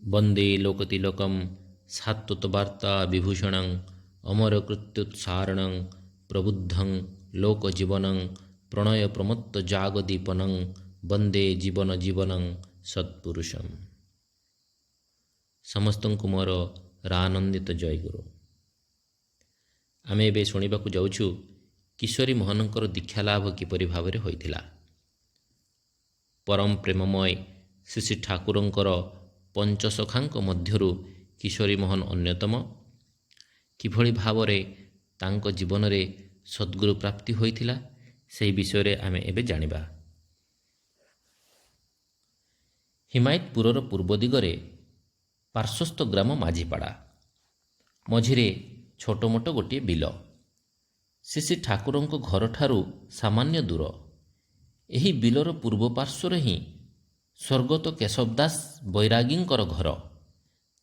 वंदे लोकतिलकं सात्वतवार्ता विभूषणं अमरकृत्युत्सारणं प्रबुद्धं लोकजीवनं प्रणय प्रमत्त जागदीपनं वंदे जीवन जीवनं सत्पुरुषम। समस्त को मोर रानंदित जयगुरु। आमे एबे शुणिबाकु जाउछु किशोरी मोहनंकर दीक्षा लाभ किपरि भावरे होइथिला। परम प्रेममय श्री श्री ठाकुरंकर पंचसखांक मध्यरु किशोरी मोहन अन्यतम। किभଳି भावरे तांको जीवन रे सद्गुरु प्राप्ति होइथिला सेही विषय रे आमे एबे जानिबा। हिमायतपुरर पूर्व दिगरे पार्श्वस्थ ग्राम माझीपाड़ा, मझिरे छोट मोट गोटे बिल। श्री श्री ठाकुरंको घर ठारू सामान्य दूर। एही बिलर पूर्व पार्श्वर ही स्वर्गत केशवदास बैरागींकर घर।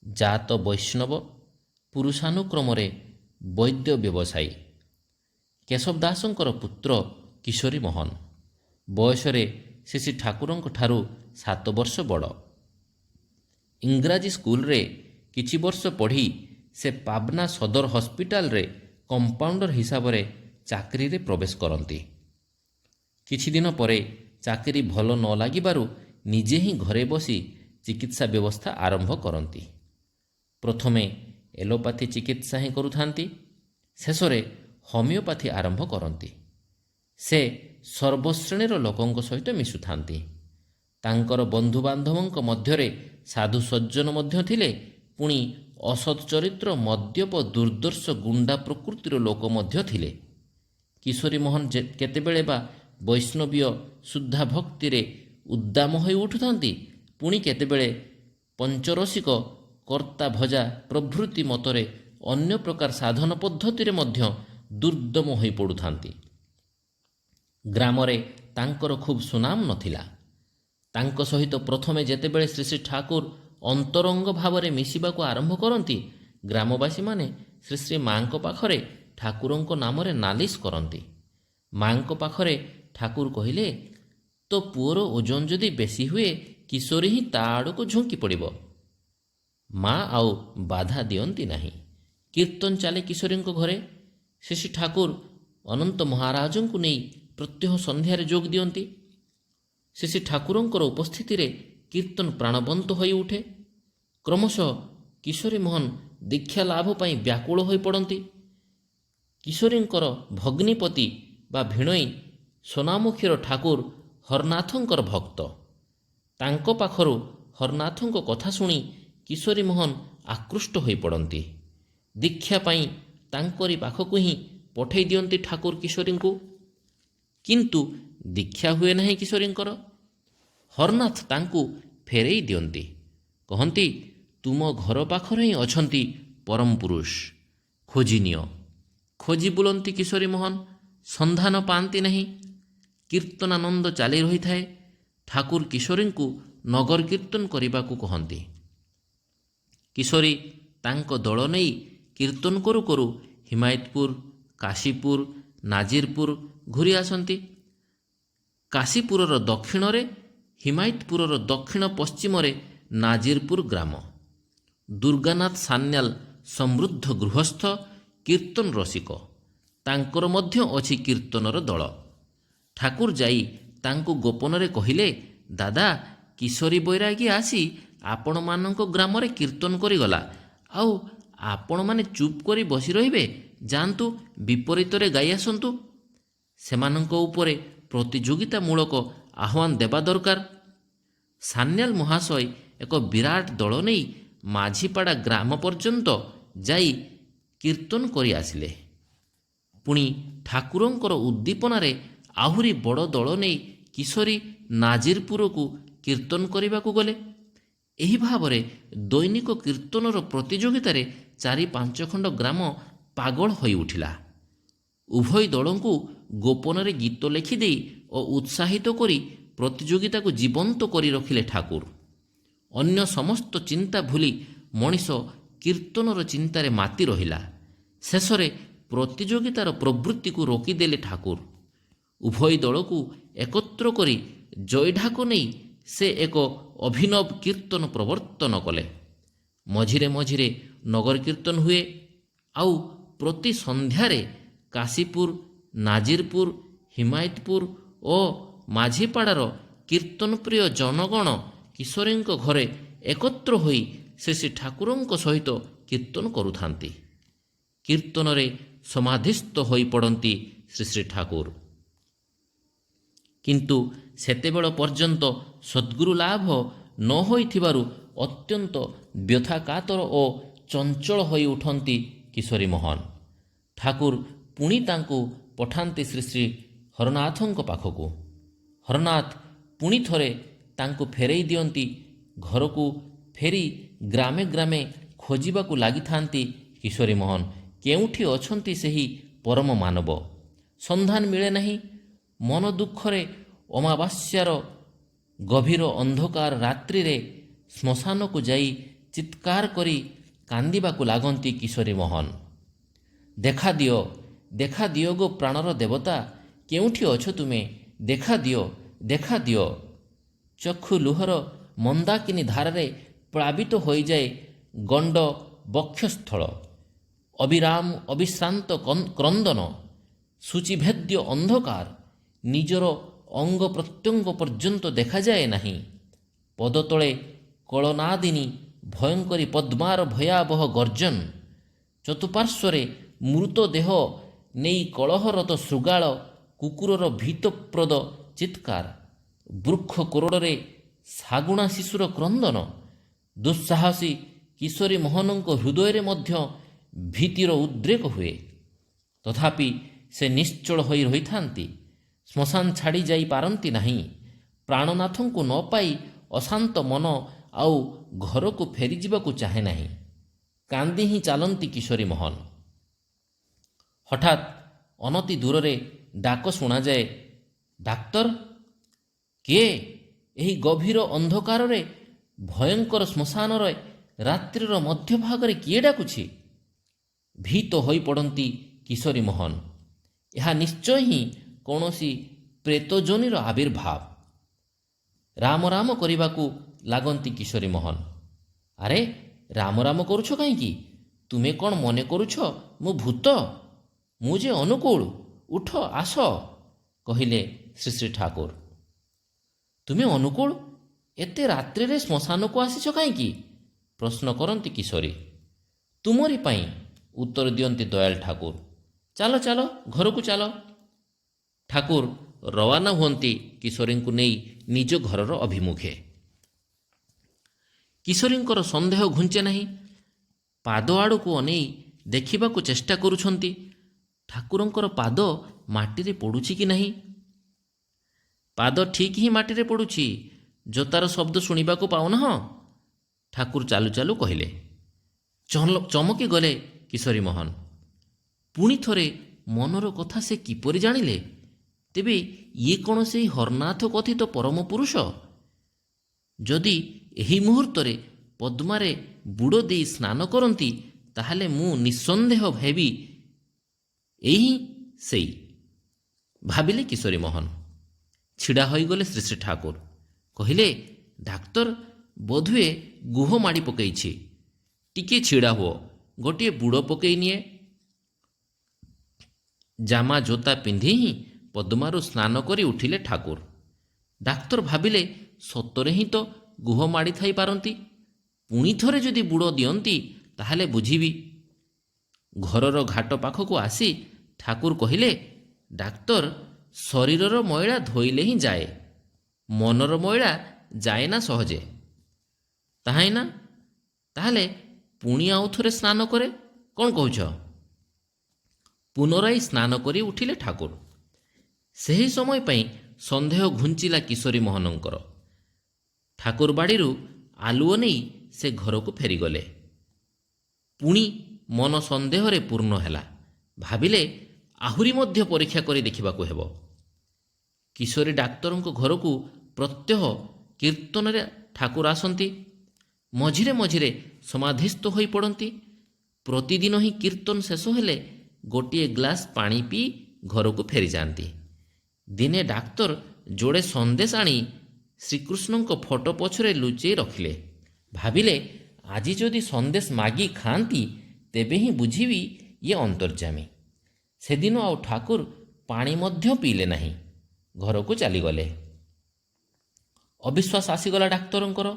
जात वैष्णव, पुरुषानुक्रम वैद्य व्यवसायी। केशवदासंकर पुत्र किशोरी मोहन बयसरे श्री श्री ठाकुरंक ठारू 7 वर्ष बड़। इंग्राजी स्कूल रे किछि वर्ष पढ़ी से पाबना सदर हॉस्पिटल रे कंपाउंडर हिसाब रे चाकरी रे प्रवेश करती। किछि दिन परे चाकरी भल न लागिबारु निजे ही घरे बसी चिकित्सा व्यवस्था आरंभ करती। प्रथमे एलोपैथी चिकित्सा ही करुथांती, शेषरे होमिओपैथी आरंभ करती। से सर्वश्रेणीर लोकंक सहित मिशुथांती। तांकर बंधुबांधवंक मध्यरे साधु सज्जन मध्य थिले, पुणी असत् चरित्र मद्यप दुर्दर्श गुंडा प्रकृतिर लोक मध्य थिले। किशोरी मोहन केतेबेले बा वैष्णवीय शुद्धा भक्ति रे उद्दाम होई उठुथांती, पुणी केतेबेले पंचरसिक कर्ता भजा प्रभृति मतरे अन्य प्रकार साधन पद्धति रे मध्य दुर्दम होई पड़ुथांती। ग्रामरे तांकर खूब सुनाम नथिला। तांको सहित प्रथमे जेतेबेले श्री श्री ठाकुर अंतरंग भावरे मिशिबाको आरंभ करती, ग्रामवासी माने श्री श्री मांको पाखरे ठाकुरंको नामरे नालिश करती। मांको पाखरे ठाकुर कहिले, तो पुअर ओजन जदि बेसी हुए किशोरी ही ता आड़को झुंकी पड़िबो। माँ आउ बाधा दियंती नाही। कीर्तन चले किशोरींको घरे। श्री श्री ठाकुर अनंत महाराजंकु नेई प्रत्यह संध्यारे जोग दियंती। श्री श्री ठाकुरंकर उपस्थिति रे कीर्तन प्राणवंत होई उठे। क्रमशः किशोरी मोहन दीक्षा लाभ पाई व्याकुल होई पड़ती। किशोरींकर भग्निपति बा भिणई सोनामुखीर ठाकुर हरनाथंकर भक्त। तांको पाखरु हरनाथंको कथा शुणी किशोरी मोहन आकृष्ट होई पड़ती। दीक्षा पाई तांकरी पाखकु ही पठेई दियंती ठाकुर किशोरींकु। किंतु दीक्षा हुए नहीं किशोरींकर। हरनाथ तांकु फेरेई दियंती, कहंती, तुम घर पाखरे ही अछंती परम पुरुष, खोजी नियो। खोजी बुलंती किशोरी मोहन, संधान पांती नहीं। कीर्तनानंद चाली रही थाए। ठाकुर किशोरींकु नगर कीर्तन करिबाकु कहंती। किशोरी तांको दल नहीं कीर्तन करू करू हिमायतपुर, काशीपुर, नाजिरपुर घूरी आसंती। काशीपुरर दक्षिण रे, हिमायतपुरर दक्षिण पश्चिम रे नाजिरपुर ग्राम। दुर्गानाथ सान्याल समृद्ध गृहस्थ, कीर्तन रसिक। तांकर मध्य अछि कीर्तनर दल। ठाकुर जाई तांको गोपन रे कहिले, दादा किशोरी बैरागी आसी आपण मानक ग्राम रे कीर्तन करी गला, आउ आपण माने चुप करी बसी रहिबे, जानतु विपरीत रे गाई आसंतु। सेमानंक उपरे प्रतियोगितामूलक आह्वान देवा दरकार। सान्याल महाशय एक विराट दल नहीं माझीपाड़ा ग्राम पर्यंत जाई कीर्तन करी आसिले। पुणी ठाकुरंकर उद्दीपनारे आहुरी बड़ दल नहीं किशोरी नाजिरपुर को कीर्तन करने गले। एही भावरे दैनिक कीर्तनर प्रतियोगितार 4-5 खंड ग्राम पागल होई उठिला। उभय दलंकु गोपन गीत लिखिदे और उत्साहित करी प्रतियोगिता को जीवंत करी रखिले ठाकुर। अन्य समस्त चिंता भूली मनीष कीर्तनर चिंतार माती रहिला। शेषरे प्रतियोगितार प्रवृत्ति को रोकीदेले ठाकुर। उभय दल को एकत्र करी जयढाक नहीं से एक अभिनव कीर्तन प्रवर्तन कले। ମଝିରେ ମଝିରେ ନଗର କୀର୍ତ୍ତନ ହୁଏ। ଆଉ ପ୍ରତି ସନ୍ଧ୍ୟାରେ କାଶୀପୁର, ନାଜିରପୁର, ହିମାୟତପୁର ଓ ମାଝିପାଡ଼ାର କୀର୍ତ୍ତନପ୍ରିୟ ଜନଗଣ କିଶୋରୀଙ୍କ ଘରେ ଏକତ୍ର ହୋଇ ଶ୍ରୀ ଠାକୁରଙ୍କ ସହିତ କୀର୍ତ୍ତନ କରୁଥାନ୍ତି। କୀର୍ତ୍ତନରେ ସମାଧିସ୍ଥ ହୋଇପଡ଼ନ୍ତି ଶ୍ରୀ ଠାକୁର। କିନ୍ତୁ ସେତେବେଳ ପର୍ଯ୍ୟନ୍ତ ସଦ୍ଗୁରୁ ଲାଭ ନ ହୋଇଥିବାରୁ ଅତ୍ୟନ୍ତ ବ୍ୟଥାକାତର ଓ ଚଞ୍ଚଳ ହୋଇ ଉଠନ୍ତି କିଶୋରୀ ମୋହନ। ଠାକୁର ପୁଣି ତାଙ୍କୁ ପଠାନ୍ତି ଶ୍ରୀ ହରନାଥଙ୍କ ପାଖକୁ। ହରନାଥ ପୁଣି ଥରେ ତାଙ୍କୁ ଫେରାଇ ଦିଅନ୍ତି। ଘରକୁ ଫେରି ଗ୍ରାମେ ଗ୍ରାମେ ଖୋଜିବାକୁ ଲାଗିଥାନ୍ତି କିଶୋରୀ ମୋହନ। କେଉଁଠି ଅଛନ୍ତି ସେହି ପରମ ମାନବ? ସନ୍ଧାନ ମିଳେ ନାହିଁ। ମନ ଦୁଃଖରେ ଅମାବାସ୍ୟାର ଗଭୀର ଅନ୍ଧକାର ରାତ୍ରିରେ ଶ୍ମଶାନକୁ ଯାଇ ଚିତ୍କାର କରି କାନ୍ଦିବାକୁ ଲାଗନ୍ତି କିଶୋରୀ ମୋହନ। ଦେଖାଦିଅ, ଦେଖାଦିଅ ଗୋ ପ୍ରାଣର ଦେବତା, କେଉଁଠି ଅଛ ତୁମେ? ଦେଖାଦିଅ, ଦେଖାଦିଅ। ଚକ୍ଷୁ ଲୁହର ମନ୍ଦାକିନୀ ଧାରାରେ ପ୍ଳାବିତ ହୋଇଯାଏ ଗଣ୍ଡ ବକ୍ଷସ୍ଥଳ। ଅବିରାମ ଅବିଶ୍ରାନ୍ତ କ୍ରନ୍ଦନ, ସୂଚିଭେଦ୍ୟ ଅନ୍ଧକାର ନିଜର ଅଙ୍ଗ ପ୍ରତ୍ୟଙ୍ଗ ପର୍ଯ୍ୟନ୍ତ ଦେଖାଯାଏ ନାହିଁ। ପଦତଳେ କଳନାଦିନୀ ଭୟଙ୍କରୀ ପଦ୍ମାର ଭୟାବହ ଗର୍ଜନ, ଚତୁଃପାର୍ଶ୍ୱରେ ମୃତଦେହ ନେଇ କଳହରତ ଶୃଗାଳ କୁକୁରର ଭୀତପ୍ରଦ ଚିତ୍କାର, ବୃକ୍ଷ କୋରଡ଼ରେ ଶାଗୁଣା ଶିଶୁର କ୍ରନ୍ଦନ। ଦୁଃସାହସୀ କିଶୋରୀ ମୋହନଙ୍କ ହୃଦୟରେ ମଧ୍ୟ ଭୀତିର ଉଦ୍ରେକ ହୁଏ। ତଥାପି ସେ ନିଶ୍ଚଳ ହୋଇ ରହିଥାନ୍ତି। ଶ୍ମଶାନ ଛାଡ଼ି ଯାଇ ପାରନ୍ତି ନାହିଁ। ପ୍ରାଣନାଥଙ୍କୁ ନ ପାଇ ଅଶାନ୍ତ ମନ ଆଉ ଘରକୁ ଫେରିଯିବାକୁ ଚାହେଁ ନାହିଁ। କାନ୍ଦି ହିଁ ଚାଲନ୍ତି କିଶୋରୀ ମୋହନ। ହଠାତ୍ ଅନତି ଦୂରରେ ଡାକ ଶୁଣାଯାଏ, ଡାକ୍ତର! କିଏ? ଏହି ଗଭୀର ଅନ୍ଧକାରରେ ଭୟଙ୍କର ଶ୍ମଶାନର ରାତ୍ରିର ମଧ୍ୟଭାଗରେ କିଏ ଡାକୁଛି? ଭୀତ ହୋଇପଡ଼ନ୍ତି କିଶୋରୀ ମୋହନ। ଏହା ନିଶ୍ଚୟ ହିଁ କୌଣସି ପ୍ରେତଜୋନିର ଆବିର୍ଭାବ। ରାମ ରାମ କରିବାକୁ ଲାଗନ୍ତି କିଶୋରୀ ମୋହନ। ଆରେ, ରାମ ରାମ କରୁଛ କାହିଁକି? ତୁମେ କ'ଣ ମନେ କରୁଛ ମୁଁ ଭୂତ? ମୁଁ ଯେ ଅନୁକୂଳ। ଉଠ, ଆସ, କହିଲେ ଶ୍ରୀ ଠାକୁର। ତୁମେ ଅନୁକୂଳ? ଏତେ ରାତ୍ରିରେ ଶ୍ମଶାନକୁ ଆସିଛ କାହିଁକି? ପ୍ରଶ୍ନ କରନ୍ତି କିଶୋରୀ। ତୁମରି ପାଇଁ, ଉତ୍ତର ଦିଅନ୍ତି ଦୟାଳ ଠାକୁର। ଚାଲ ଚାଲ, ଘରକୁ ଚାଲ। ଠାକୁର ରୱାନା ହୁଅନ୍ତି କିଶୋରୀଙ୍କୁ ନେଇ ନିଜ ଘରର ଅଭିମୁଖେ। କିଶୋରୀଙ୍କର ସନ୍ଦେହ ଘୁଞ୍ଚେ ନାହିଁ। ପାଦ ଆଡ଼କୁ ଅନେଇ ଦେଖିବାକୁ ଚେଷ୍ଟା କରୁଛନ୍ତି ଠାକୁରଙ୍କର ପାଦ ମାଟିରେ ପଡ଼ୁଛି କି ନାହିଁ। ପାଦ ଠିକ୍ ହିଁ ମାଟିରେ ପଡ଼ୁଛି। ଜୋତାର ଶବ୍ଦ ଶୁଣିବାକୁ ପାଉନାହଁ? ଠାକୁର ଚାଲୁ ଚାଲୁ କହିଲେ। ଚମକି ଗଲେ କିଶୋରୀ ମୋହନ। ପୁଣି ଥରେ ମନର କଥା ସେ କିପରି ଜାଣିଲେ? ତେବେ ଇଏ କ'ଣ ସେହି ହରନାଥ କଥିତ ପରମ ପୁରୁଷ? ଯଦି ଏହି ମୁହୂର୍ତ୍ତରେ ପଦ୍ମାରେ ବୁଡ଼ ଦେଇ ସ୍ନାନ କରନ୍ତି, ତାହେଲେ ମୁଁ ନିଃସନ୍ଦେହ ହେବି ଏହି ସେଇ, ଭାବିଲେ କିଶୋରୀ ମୋହନ। ଛିଡ଼ା ହୋଇଗଲେ ଶ୍ରୀ ଠାକୁର। କହିଲେ, ଡାକ୍ତର, ବୋଧହୁଏ ଗୁହ ମାଡ଼ି ପକାଇଛି। ଟିକିଏ ଛିଡ଼ା ହୁଅ, ଗୋଟିଏ ବୁଡ଼ ପକାଇ ନିଏ। ଜାମା ଜୋତା ପିନ୍ଧି ହିଁ ପଦ୍ମାରୁ ସ୍ନାନ କରି ଉଠିଲେ ଠାକୁର। ଡାକ୍ତର ଭାବିଲେ, ସତରେ ହିଁ ତ ଗୁହ ମାଡ଼ିଥାଇ ପାରନ୍ତି। ପୁଣି ଥରେ ଯଦି ବୁଡ଼ ଦିଅନ୍ତି ତାହେଲେ ବୁଝିବି। ଘରର ଘାଟ ପାଖକୁ ଆସି ଠାକୁର କହିଲେ, ଡାକ୍ତର, ଶରୀରର ମଇଳା ଧୋଇଲେ ହିଁ ଯାଏ, ମନର ମଇଳା ଯାଏ ନା ସହଜେ। ତାହାହିଁ ନା? ତାହେଲେ ପୁଣି ଆଉ ଥରେ ସ୍ନାନ କରେ, କ'ଣ କହୁଛ? ପୁନରାୟ ସ୍ନାନ କରି ଉଠିଲେ ଠାକୁର। ସେହି ସମୟ ପାଇଁ ସନ୍ଦେହ ଘୁଞ୍ଚିଲା କିଶୋରୀ ମୋହନଙ୍କର। ଠାକୁର ବାଡ଼ିରୁ ଆଲୁଅ ନେଇ ସେ ଘରକୁ ଫେରିଗଲେ। ପୁଣି ମନ ସନ୍ଦେହରେ ପୂର୍ଣ୍ଣ ହେଲା। ଭାବିଲେ, ଆହୁରି ମଧ୍ୟ ପରୀକ୍ଷା କରି ଦେଖିବାକୁ ହେବ। କିଶୋରୀ ଡାକ୍ତରଙ୍କ ଘରକୁ ପ୍ରତ୍ୟହ କୀର୍ତ୍ତନରେ ଠାକୁର ଆସନ୍ତି। ମଝିରେ ମଝିରେ ସମାଧିସ୍ଥ ହୋଇପଡ଼ନ୍ତି। ପ୍ରତିଦିନ ହିଁ କୀର୍ତ୍ତନ ଶେଷ ହେଲେ ଗୋଟିଏ ଗ୍ଲାସ୍ ପାଣି ପିଇ ଘରକୁ ଫେରିଯାଆନ୍ତି। ଦିନେ ଡାକ୍ତର ଯୋଡ଼େ ସନ୍ଦେଶ ଆଣି ଶ୍ରୀକୃଷ୍ଣଙ୍କ ଫଟୋ ପଛରେ ଲୁଚେଇ ରଖିଲେ। ଭାବିଲେ, ଆଜି ଯଦି ସନ୍ଦେଶ ମାଗି ଖାଆନ୍ତି ତେବେ ହିଁ ବୁଝିବି ଇଏ ଅନ୍ତର୍ଯ୍ୟାମୀ। ସେଦିନ ଆଉ ଠାକୁର ପାଣି ମଧ୍ୟ ପିଇଲେ ନାହିଁ, ଘରକୁ ଚାଲିଗଲେ। ଅବିଶ୍ୱାସ ଆସିଗଲା ଡାକ୍ତରଙ୍କର।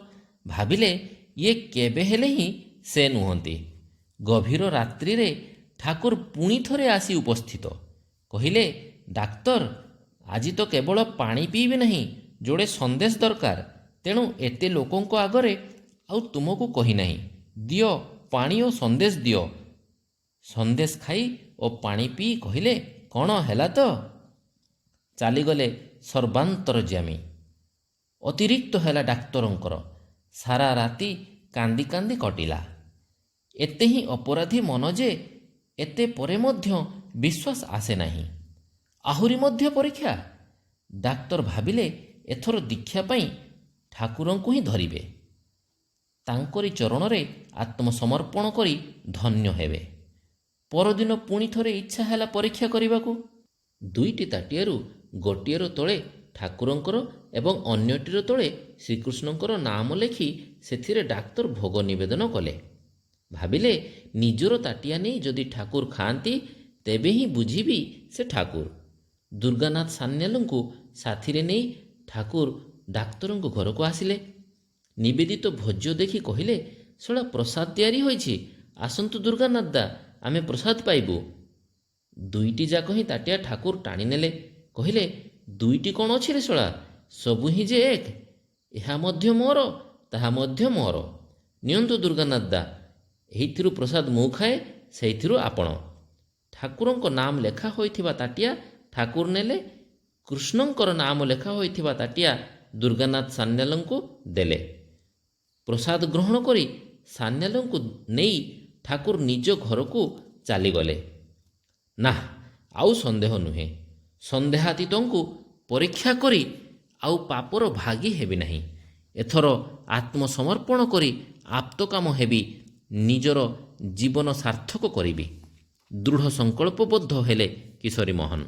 ଭାବିଲେ ଇଏ କେବେ ହେଲେ ହିଁ ସେ ନୁହନ୍ତି। ଗଭୀର ରାତ୍ରିରେ ଠାକୁର ପୁଣି ଥରେ ଆସି ଉପସ୍ଥିତ। କହିଲେ, ଡାକ୍ତର, ଆଜି ତ କେବଳ ପାଣି ପିଇବେ ନାହିଁ, ଯୋଡ଼େ ସନ୍ଦେଶ ଦରକାର। ତେଣୁ ଏତେ ଲୋକଙ୍କ ଆଗରେ ଆଉ ତୁମକୁ କହିନାହିଁ। ଦିଅ ପାଣି ଓ ସନ୍ଦେଶ ଦିଅ। ସନ୍ଦେଶ ଖାଇ ଓ ପାଣି ପିଇ କହିଲେ, କ'ଣ ହେଲା ତ? ଚାଲିଗଲେ ସର୍ବାନ୍ତର୍ଯ୍ୟାମୀ। ଅତିରିକ୍ତ ହେଲା ଡାକ୍ତରଙ୍କର। ସାରା ରାତି କାନ୍ଦି କାନ୍ଦି କଟିଲା। ଏତେ ହିଁ ଅପରାଧୀ ମନ ଯେ ଏତେ ପରେ ମଧ୍ୟ ବିଶ୍ୱାସ ଆସେ ନାହିଁ। ଆହୁରି ମଧ୍ୟ ପରୀକ୍ଷା। ଡାକ୍ତର ଭାବିଲେ ଏଥର ଦୀକ୍ଷା ପାଇଁ ଠାକୁରଙ୍କୁ ହିଁ ଧରିବେ। ତାଙ୍କରି ଚରଣରେ ଆତ୍ମସମର୍ପଣ କରି ଧନ୍ୟ ହେବେ। ପରଦିନ ପୁଣି ଥରେ ଇଚ୍ଛା ହେଲା ପରୀକ୍ଷା କରିବାକୁ। ଦୁଇଟି ତାଟିଆରୁ ଗୋଟିଏର ତଳେ ଠାକୁରଙ୍କର ଏବଂ ଅନ୍ୟଟିର ତଳେ ଶ୍ରୀକୃଷ୍ଣଙ୍କର ନାମ ଲେଖି ସେଥିରେ ଡାକ୍ତର ଭୋଗ ନିବେଦନ କଲେ। ଭାବିଲେ ନିଜର ତାଟିଆ ନେଇ ଯଦି ଠାକୁର ଖାଆନ୍ତି ତେବେ ହିଁ ବୁଝିବି ସେ ଠାକୁର। ଦୁର୍ଗାନାଥ ସାନ୍ୟାଲଙ୍କୁ ସାଥିରେ ନେଇ ଠାକୁର ଡାକ୍ତରଙ୍କ ଘରକୁ ଆସିଲେ। ନିବେଦିତ ଭୋଜ୍ୟ ଦେଖି କହିଲେ, ଶଳା ପ୍ରସାଦ ତିଆରି ହୋଇଛି, ଆସନ୍ତୁ ଦୁର୍ଗାନାଥ ଦା, ଆମେ ପ୍ରସାଦ ପାଇବୁ। ଦୁଇଟି ଯାକ ହିଁ ତାଟିଆ ଠାକୁର ଟାଣି ନେଲେ। କହିଲେ, ଦୁଇଟି କ'ଣ ଅଛି ରେ ଶଳା, ସବୁ ହିଁ ଯେ ଏକ। ଏହା ମଧ୍ୟ ମୋର, ତାହା ମଧ୍ୟ ମୋର। ନିଅନ୍ତୁ ଦୁର୍ଗାନାଥ ଦା, ଏଇଥିରୁ ପ୍ରସାଦ ମୁଁ ଖାଏ, ସେଇଥିରୁ ଆପଣ। ଠାକୁରଙ୍କ ନାମ ଲେଖା ହୋଇଥିବା ତାଟିଆ ଠାକୁର ନେଲେ। କୃଷ୍ଣଙ୍କର ନାମ ଲେଖା ହୋଇଥିବା ତାଟିଆ ଦୁର୍ଗାନାଥ ସାନ୍ୟାଲଙ୍କୁ ଦେଲେ। ପ୍ରସାଦ ଗ୍ରହଣ କରି ସାନ୍ୟାଲଙ୍କୁ ନେଇ ଠାକୁର ନିଜ ଘରକୁ ଚାଲିଗଲେ। ନା, ଆଉ ସନ୍ଦେହ ନୁହେଁ। ସନ୍ଦେହାତୀତଙ୍କୁ ପରୀକ୍ଷା କରି ଆଉ ପାପର ଭାଗୀ ହେବି ନାହିଁ। ଏଥର ଆତ୍ମସମର୍ପଣ କରି ଆପ୍ତକାମ ହେବି, ନିଜର ଜୀବନ ସାର୍ଥକ କରିବି। ଦୃଢ଼ ସଂକଳ୍ପବଦ୍ଧ ହେଲେ କିଶୋରୀ ମୋହନ।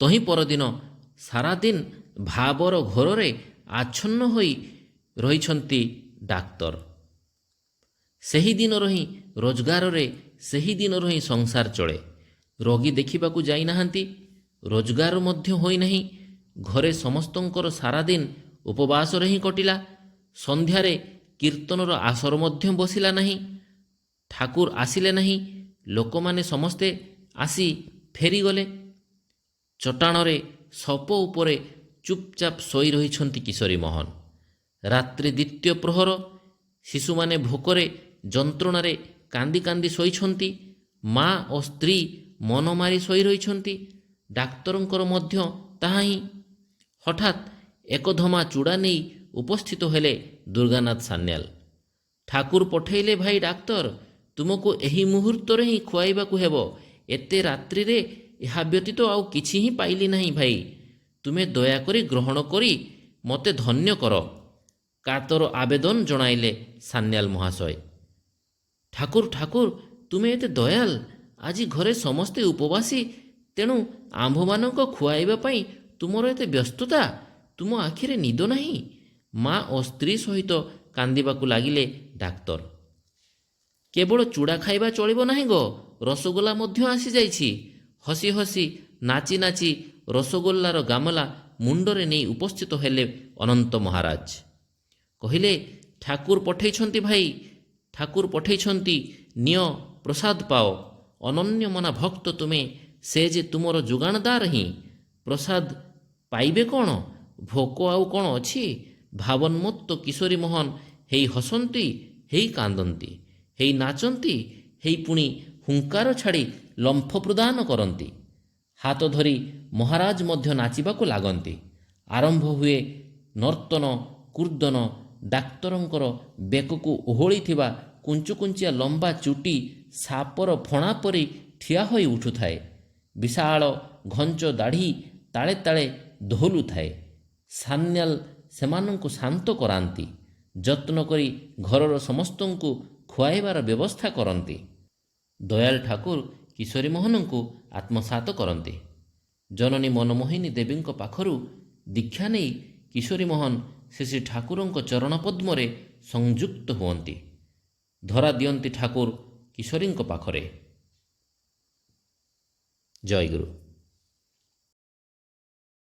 ତହିଁ ପରଦିନ ସାରାଦିନ ଭାବର ଘୋରରେ ଆଚ୍ଛନ୍ନ ହୋଇ ରହିଛନ୍ତି ଡାକ୍ତର। ସେହି ଦିନର ହିଁ ରୋଜଗାରରେ, ସେହି ଦିନର ହିଁ ସଂସାର ଚଳେ। ରୋଗୀ ଦେଖିବାକୁ ଯାଇନାହାନ୍ତି, ରୋଜଗାର ମଧ୍ୟ ହୋଇନାହିଁ। ଘରେ ସମସ୍ତଙ୍କର ସାରାଦିନ ଉପବାସରେ ହିଁ କଟିଲା। ସନ୍ଧ୍ୟାରେ କୀର୍ତ୍ତନର ଆସର ମଧ୍ୟ ବସିଲା ନାହିଁ। ଠାକୁର ଆସିଲେ ନାହିଁ। ଲୋକମାନେ ସମସ୍ତେ ଆସି ଫେରିଗଲେ। ଚଟାଣରେ ସପ ଉପରେ ଚୁପଚାପ ଶୋଇ ରହିଛନ୍ତି କିଶୋରୀ ମୋହନ। ରାତ୍ରି ଦ୍ୱିତୀୟ ପ୍ରହର। ଶିଶୁମାନେ ଭୋକରେ ଯନ୍ତ୍ରଣାରେ କାନ୍ଦି କାନ୍ଦି ଶୋଇଛନ୍ତି। ମା ଓ ସ୍ତ୍ରୀ ମନ ମାରି ଶୋଇ ରହିଛନ୍ତି। ଡାକ୍ତରଙ୍କର ମଧ୍ୟ ତାହା ହିଁ। ହଠାତ୍ ଏକଧମା ଚୂଡ଼ା ନେଇ ଉପସ୍ଥିତ ହେଲେ ଦୁର୍ଗାନାଥ ସାନ୍ୟାଲ। ଠାକୁର ପଠେଇଲେ ଭାଇ ଡାକ୍ତର, ତୁମକୁ ଏହି ମୁହୂର୍ତ୍ତରେ ହିଁ ଖୁଆଇବାକୁ ହେବ। ଏତେ ରାତ୍ରିରେ ଏହା ବ୍ୟତୀତ ଆଉ କିଛି ହିଁ ପାଇଲି ନାହିଁ ଭାଇ। ତୁମେ ଦୟାକରି ଗ୍ରହଣ କରି ମୋତେ ଧନ୍ୟ କର। କାତର ଆବେଦନ ଜଣାଇଲେ ସାନ୍ୟାଲ ମହାଶୟ। ଠାକୁର ଠାକୁର, ତୁମେ ଏତେ ଦୟାଲ। ଆଜି ଘରେ ସମସ୍ତେ ଉପବାସୀ, ତେଣୁ ଆମ୍ଭମାନଙ୍କ ଖୁଆଇବା ପାଇଁ ତୁମର ଏତେ ବ୍ୟସ୍ତତା। ତୁମ ଆଖିରେ ନିଦ ନାହିଁ। ମା ଓ ସ୍ତ୍ରୀ ସହିତ କାନ୍ଦିବାକୁ ଲାଗିଲେ ଡାକ୍ତର। କେବଳ ଚୂଡ଼ା ଖାଇବା ଚଳିବ ନାହିଁ ଗୋ, ରସଗୋଲା ମଧ୍ୟ ଆସିଯାଇଛି। ହସି ହସି ନାଚି ନାଚି ରସଗୋଲ୍ଲାର ଗାମଲା ମୁଣ୍ଡରେ ନେଇ ଉପସ୍ଥିତ ହେଲେ ଅନନ୍ତ ମହାରାଜ। କହିଲେ, ଠାକୁର ପଠେଇଛନ୍ତି ଭାଇ, ଠାକୁର ପଠେଇଛନ୍ତି, ନିଅ ପ୍ରସାଦ ପାଅ। ଅନନ୍ୟମନା ଭକ୍ତ ତୁମେ, ସେ ଯେ ତୁମର ଯୋଗାଣଦାର ହିଁ। ପ୍ରସାଦ ପାଇବେ କ'ଣ? ଭୋକ ଆଉ କ'ଣ ଅଛି? ଭାବନ୍ମତ୍ତ କିଶୋରୀ ମୋହନ ହେଇ ହସନ୍ତି, ହେଇ କାନ୍ଦନ୍ତି, ହେଇ ନାଚନ୍ତି, ହେଇ ପୁଣି ହୁଙ୍କାର ଛାଡ଼ି ଲମ୍ଫ ପ୍ରଦାନ କରନ୍ତି। ହାତ ଧରି ମହାରାଜ ମଧ୍ୟ ନାଚିବାକୁ ଲାଗନ୍ତି। ଆରମ୍ଭ ହୁଏ ନର୍ତ୍ତନ କୂର୍ଦ୍ଦନ। ଡାକ୍ତରଙ୍କର ବେକକୁ ଓହଳିଥିବା କୁଞ୍ଚୁକୁଞ୍ଚିଆ ଲମ୍ବା ଚୁଟି ସାପର ଫଣା ପରି ଠିଆ ହୋଇ ଉଠୁଥାଏ। ବିଶାଳ ଘଞ୍ଚ ଦାଢ଼ି ତାଳେ ତାଳେ ଦୋହଲୁଥାଏ। ସାନ୍ୟାଲ ସେମାନଙ୍କୁ ଶାନ୍ତ କରାନ୍ତି। ଯତ୍ନ କରି ଘରର ସମସ୍ତଙ୍କୁ ଖୁଆଇବାର ବ୍ୟବସ୍ଥା କରନ୍ତି। ଦୟାଳ ଠାକୁର କିଶୋରୀ ମୋହନଙ୍କୁ ଆତ୍ମସାତ କରନ୍ତି। ଜନନୀ ମନମୋହିନୀ ଦେବୀଙ୍କ ପାଖରୁ ଦୀକ୍ଷା ନେଇ କିଶୋରୀ ମୋହନ ଶ୍ରୀ ଶ୍ରୀ ଠାକୁରଙ୍କ ଚରଣ ପଦ୍ମରେ ସଂଯୁକ୍ତ ହୁଅନ୍ତି। ଧରା ଦିଅନ୍ତି ଠାକୁର କିଶୋରୀଙ୍କ ପାଖରେ। ଜୟ ଗୁରୁ।